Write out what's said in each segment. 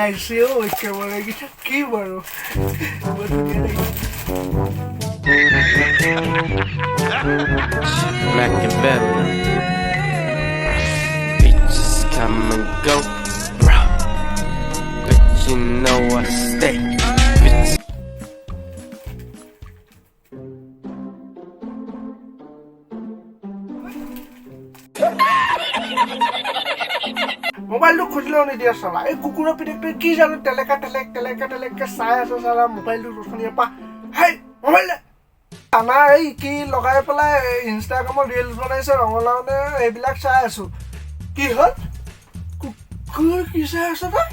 হিলাইছে একেবাৰে কি বাৰু Machiavelli. Bitches come and go, bro. But you know I stay. Bitch. মোবাইলটো খুজিলেও নিদিয়া চালা এই কুকুৰৰ পিঠিটো কি জানো টেলেকা চাই আছে চালা মোবাইলটো ৰখনিয়ে পা হেই মোবাইল আনা এই কি লগাই পেলাই ইনষ্টাগ্ৰামত ৰিলছ বনাইছে ৰঙালাও নে এইবিলাক চাই আছো কি হ'ল কুকুৰ কি চাই আছ তই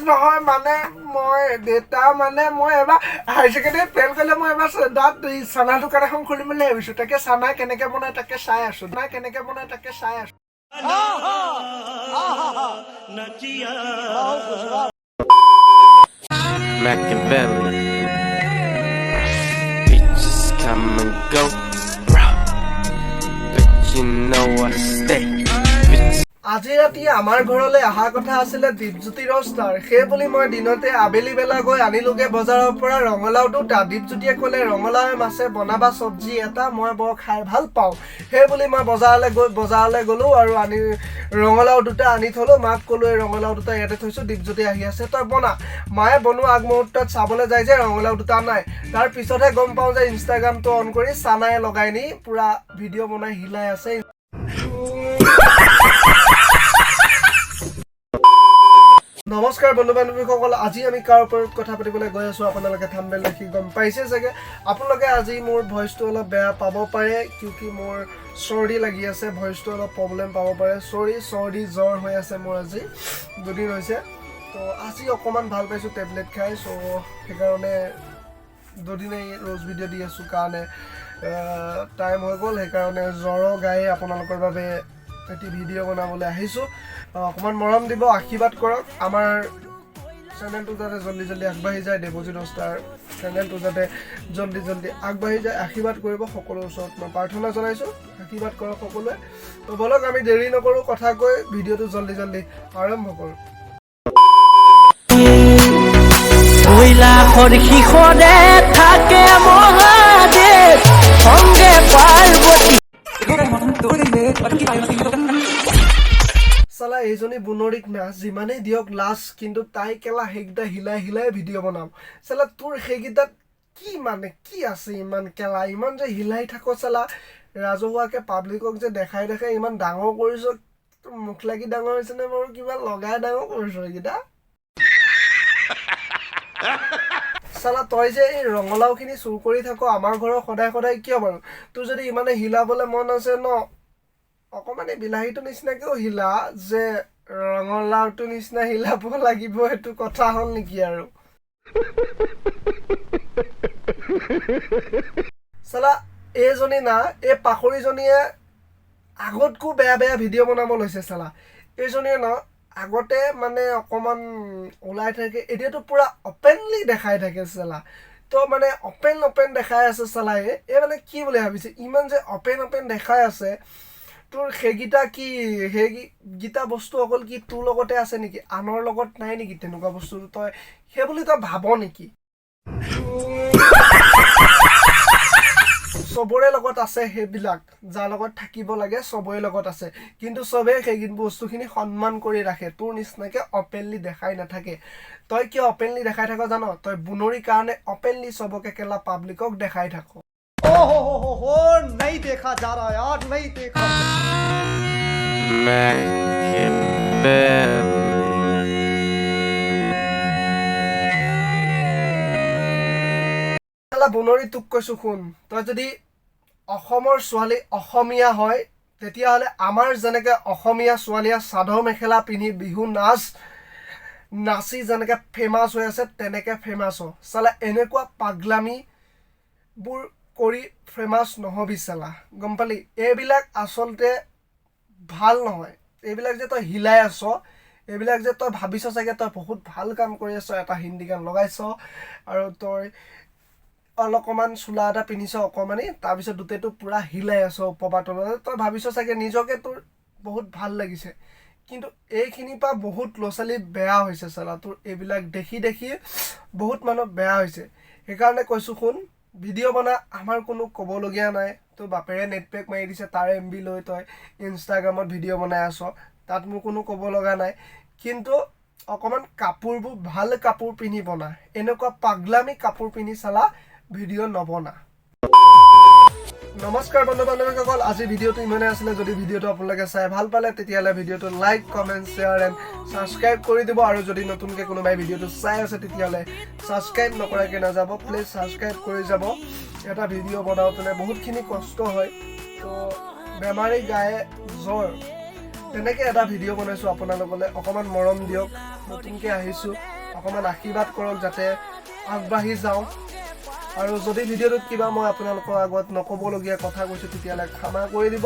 নহয় মানে মই দেউতা মানে মই এবাৰ হায়াৰ ছেকেণ্ডেৰী ফেইল কৰিলে মই এবাৰ তাত চানা দোকান এখন খুলিম বুলি ভাবিছোঁ তাকে চানা কেনেকৈ বনাই তাকে চাই আছোঁ Machiavelli. Bitches come and go, bro. But you know I stay. Bitch. আজি ৰাতি আমাৰ ঘৰলৈ অহা কথা আছিলে দীপজ্যোতি ৰষ্টাৰ সেই বুলি মই দিনতে আবেলি বেলা গৈ আনিলোগে বজাৰৰ পৰা ৰঙালাও দুটা দীপজ্যোতিয়ে ক'লে ৰঙালাওৱে মাছে বনাবা চব্জি এটা মই বৰ খাই ভাল পাওঁ সেই বুলি মই বজাৰলৈ গ'লো আৰু আনি ৰঙালাও দুটা আনি থলো মাক ক'লো এই ৰঙালাও দুটা ইয়াতে থৈছোঁ দীপজ্যোতি আহি আছে তই বনা মায়ে বনোৱা আগমুহূৰ্তত চাবলৈ যায় যে ৰঙালাও দুটা নাই তাৰ পিছতহে গম পাওঁ যে ইনষ্টাগ্ৰামটো অন কৰি চানাই লগাই নি পুৰা ভিডিঅ' বনাই হিলাই আছে নমস্কাৰ বন্ধু বান্ধৱীসকল আজি আমি কাৰ ওপৰত কথা পাতিবলৈ গৈ আছোঁ আপোনালোকে থাম্বনেইল দেখি গম পাইছে চাগে আপোনালোকে আজি মোৰ ভইচটো অলপ বেয়া পাব পাৰে কিউকি মোৰ চৰ্দি লাগি আছে ভইচটো অলপ প্ৰব্লেম পাব পাৰে চৰ্দি জ্বৰ হৈ আছে মোৰ আজি দুদিন হৈছে তো আজি অকণমান ভাল পাইছোঁ টেবলেট খাই চ' সেইকাৰণে দুদিনেই ৰোজ ভিডিঅ' দি আছোঁ কাৰণে টাইম হৈ গ'ল সেইকাৰণে জ্বৰৰ গাই আপোনালোকৰ বাবে এটি ভিডিঅ' বনাবলৈ আহিছোঁ অকণমান মৰম দিব আশীৰ্বাদ কৰক আমাৰ চেনেলটো যাতে জল্দি আগবাঢ়ি যায় দেৱজিৎ ৰষ্টাৰ চেনেলটো যাতে জল্দি আগবাঢ়ি যায় আশীৰ্বাদ কৰিব সকলোৰ ওচৰত মই প্ৰাৰ্থনা জনাইছোঁ আশীৰ্বাদ কৰক সকলোৱে তো বলক আমি দেৰি নকৰোঁ কথা কৈ ভিডিঅ'টো জল্দি আৰম্ভ কৰোঁ কৈলাশৰ শিখৰে থাকে মহাদেৱ সংগে পাৰ্বতী চালা এইজনী বুনৰীক নাচ যিমানেই দিয়ক লাজ কিন্তু তাই কেলা সেইকেইটা হিলাই ভিডিঅ' বনাম চালা তোৰ সেইকেইটাত কি আছে ইমান কেলা ইমান যে হিলাই থাক চালা ৰাজহুৱাকে পাব্লিকক যে দেখাই ইমান ডাঙৰ কৰিছ তোৰ মুখ লাগি ডাঙৰ হৈছেনে বাৰু কিবা লগাই ডাঙৰ কৰিছ এইকেইটা চালা তই যে এই ৰঙালাওখিনি চুৰ কৰি থাক আমাৰ ঘৰৰ সদায় কিয় বাৰু তোৰ যদি ইমানে হিলাবলৈ মন আছে ন অকণমান এই বিলাহীটো নিচিনাকেও হিলা যে ৰঙালাওটো নিচিনা হিলাব লাগিব সেইটো কথা হ'ল নেকি আৰু চালা এইজনী না এই পাখৰিজনীয়ে আগতকো বেয়া ভিডিঅ' বনাব লৈছে চালা এইজনীয়ে ন আগতে মানে অকণমান ওলাই থাকে এতিয়াতো পুৰা অপেনলি দেখাই থাকে চালা তো মানে অপেন দেখাই আছে চালা এই মানে কি বুলি ভাবিছে ইমান যে অপেন দেখাই আছে তোৰ সেইগিটা বস্তু অকল কি তোৰ লগতে আছে নেকি আনৰ লগত নাই নেকি তেনেকুৱা বস্তুটো তই সেই বুলি তই ভাব নেকি চবৰে লগত আছে সেইবিলাক যাৰ লগত থাকিব লাগে চবৰে লগত আছে কিন্তু চবেই সেই বস্তুখিনি সন্মান কৰি ৰাখে তোৰ নিচিনাকে অপেনলি দেখাই নাথাকে তই কিয় অপেনলি দেখাই থাক জান তই বুনৰীৰ কাৰণে অপেনলি চবকে কেলা পাব্লিকক দেখাই থাক नहीं देखा जा रहा यार नहीं देखा বুনৰী তোক কৈছো শুন তই যদি অসমৰ ছোৱালী অসমীয়া হয় তেতিয়াহ'লে আমাৰ যেনেকে অসমীয়া ছোৱালীয়ে চাদৰ মেখেলা পিন্ধি বিহু নাচি যেনেকে ফেমাছ হৈ আছে তেনেকে ফেমাছ হ চালা এনেকুৱা পাগলামিবোৰ কৰি ফেমাছ নহবি চালা গম পালি এইবিলাক আচলতে ভাল নহয় এইবিলাক যে তই হিলাই আছ এইবিলাক যে তই ভাবিছ চাগে তই বহুত ভাল কাম কৰি আছ এটা হিন্দী গান লগাইছ আৰু তই অলপমান চোলা এটা পিন্ধিছ অকণমানি তাৰপিছত দুটেটো পুৰা হিলাই আছ ওপৰপা তললৈ তই ভাবিছ চাগে নিজকে তোৰ বহুত ভাল লাগিছে কিন্তু এইখিনিৰ পৰা বহুত ল'ৰা ছোৱালী বেয়া হৈছে চালা তোৰ এইবিলাক দেখি দেখি বহুত মানুহ বেয়া হৈছে সেইকাৰণে কৈছোঁ শুন ভিডিঅ' বনা আমাৰ কোনো ক'বলগীয়া নাই তোৰ বাপেৰে নেট পেক মাৰি দিছে তাৰ MB লৈ তই ইনষ্টাগ্ৰামত ভিডিঅ' বনাই আছ তাত মোৰ কোনো ক'ব লগা নাই কিন্তু অকণমান কাপোৰবোৰ ভাল কাপোৰ পিন্ধি বনা এনেকুৱা পাগলামি কাপোৰ পিন্ধি চালা ভিডিঅ' নবনা নমস্কাৰ বন্ধু বান্ধৱীসকল আজি ভিডিঅ'টো ইমানে আছিলে যদি ভিডিঅ'টো আপোনালোকে চাই ভাল পালে তেতিয়াহ'লে ভিডিঅ'টো like comment share and subscribe কৰি দিব আৰু যদি নতুনকৈ কোনোবাই ভিডিঅ'টো চাই আছে তেতিয়াহ'লে ছাবস্ক্ৰাইব নকৰাকৈ নাযাব প্লিজ ছাবস্ক্ৰাইব কৰি যাব এটা ভিডিঅ' বনাওঁতে বহুতখিনি কষ্ট হয় তো বেমাৰী গায়ে জ্বৰ তেনেকৈ এটা ভিডিঅ' বনাইছোঁ আপোনালোকলৈ অকণমান মৰম দিয়ক নতুনকৈ আহিছোঁ অকণমান আশীৰ্বাদ কৰক যাতে আগবাঢ়ি যাওঁ আৰু যদি ভিডিঅ'টোত কিবা মই আপোনালোকৰ আগত নক'বলগীয়া কথা কৈছোঁ তেতিয়াহ'লে ক্ষমা কৰি দিব